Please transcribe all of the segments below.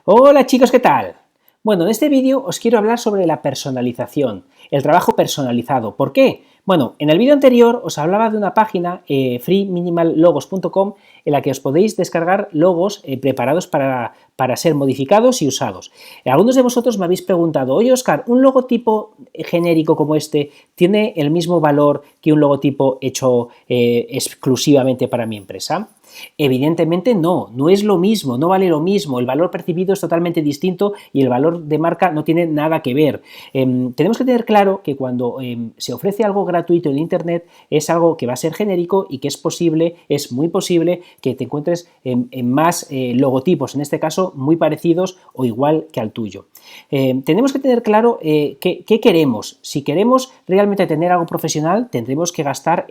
Hola chicos, ¿qué tal? Bueno, en este vídeo os quiero hablar sobre la personalización, el trabajo personalizado. ¿Por qué? Bueno, en el vídeo anterior os hablaba de una página, freeminimallogos.com, en la que os podéis descargar logos preparados para ser modificados y usados. Algunos de vosotros me habéis preguntado, oye Oscar, ¿un logotipo genérico como este tiene el mismo valor que un logotipo hecho exclusivamente para mi empresa? Evidentemente no es lo mismo, no vale lo mismo, el valor percibido es totalmente distinto y el valor de marca no tiene nada que ver. Tenemos que tener claro que cuando se ofrece algo gratuito en internet es algo que va a ser genérico y que es muy posible que te encuentres en más logotipos, en este caso muy parecidos o igual que al tuyo. Tenemos que tener claro qué queremos. Si queremos realmente tener algo profesional, tendremos que gastar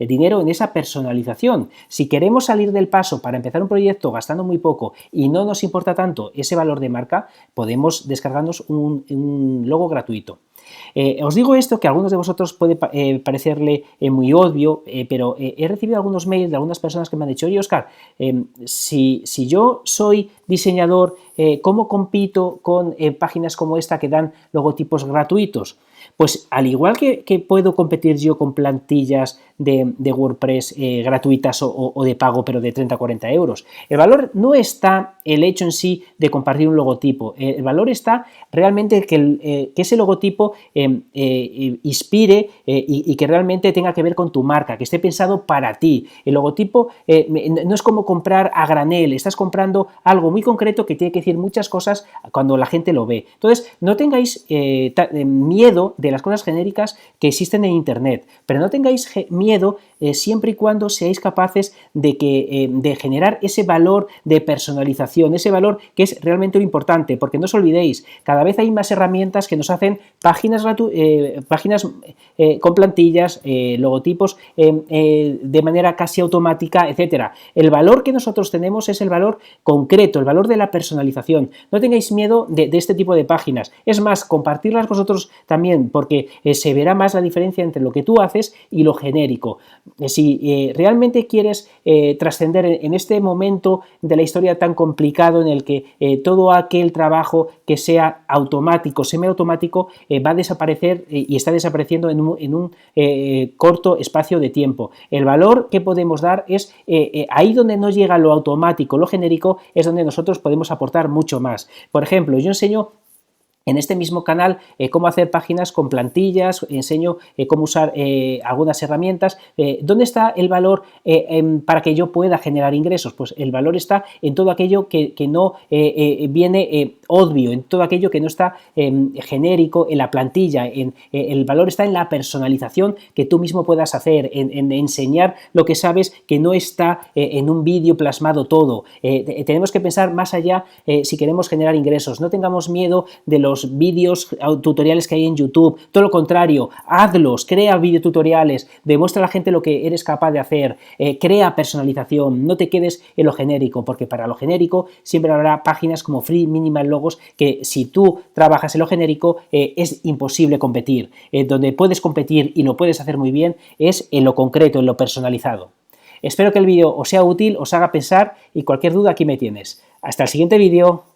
dinero en esa personalización. Si queremos salir del paso para empezar un proyecto gastando muy poco y no nos importa tanto ese valor de marca, podemos descargarnos un logo gratuito. Os digo esto que a algunos de vosotros puede parecerle muy obvio, pero he recibido algunos mails de algunas personas que me han dicho, oye Oscar, si yo soy diseñador, ¿cómo compito con páginas como esta que dan logotipos gratuitos? Pues al igual que puedo competir yo con plantillas de WordPress gratuitas o de pago, pero de 30 a 40 euros, el valor no está el hecho en sí de compartir un logotipo, el valor está realmente que ese logotipo inspire y que realmente tenga que ver con tu marca, que esté pensado para ti. El logotipo no es como comprar a granel, estás comprando algo muy concreto que tiene que decir muchas cosas cuando la gente lo ve. Entonces, no tengáis miedo de las cosas genéricas que existen en internet, pero no tengáis miedo siempre y cuando seáis capaces de generar ese valor de personalización, ese valor que es realmente lo importante, porque no os olvidéis, cada vez hay más herramientas que nos hacen páginas con plantillas, logotipos de manera casi automática, etcétera. El valor que nosotros tenemos es el valor concreto, el valor de la personalización. No tengáis miedo de este tipo de páginas. Es más, compartirlas vosotros también, porque se verá más la diferencia entre lo que tú haces y lo genérico. Si realmente quieres trascender en este momento de la historia tan complicado en el que todo aquel trabajo que sea automático, semiautomático, va a desaparecer y está desapareciendo en un corto espacio de tiempo. El valor que podemos dar es ahí donde no llega lo automático, lo genérico, es donde nosotros podemos aportar mucho más. Por ejemplo, yo enseño en este mismo canal cómo hacer páginas con plantillas, enseño cómo usar algunas herramientas. ¿Dónde está el valor para que yo pueda generar ingresos? Pues el valor está en todo aquello que no viene obvio, en todo aquello que no está genérico, en la plantilla. El valor está en la personalización que tú mismo puedas hacer, en enseñar lo que sabes que no está en un vídeo plasmado todo. Tenemos que pensar más allá si queremos generar ingresos. No tengamos miedo de los vídeos tutoriales que hay en YouTube, todo lo contrario, hazlos, crea videotutoriales, demuestra a la gente lo que eres capaz de hacer, crea personalización, no te quedes en lo genérico, porque para lo genérico siempre habrá páginas como Free Minimal Logos que si tú trabajas en lo genérico es imposible competir. Donde puedes competir y lo puedes hacer muy bien es en lo concreto, en lo personalizado. Espero que el vídeo os sea útil, os haga pensar y cualquier duda aquí me tienes. Hasta el siguiente vídeo.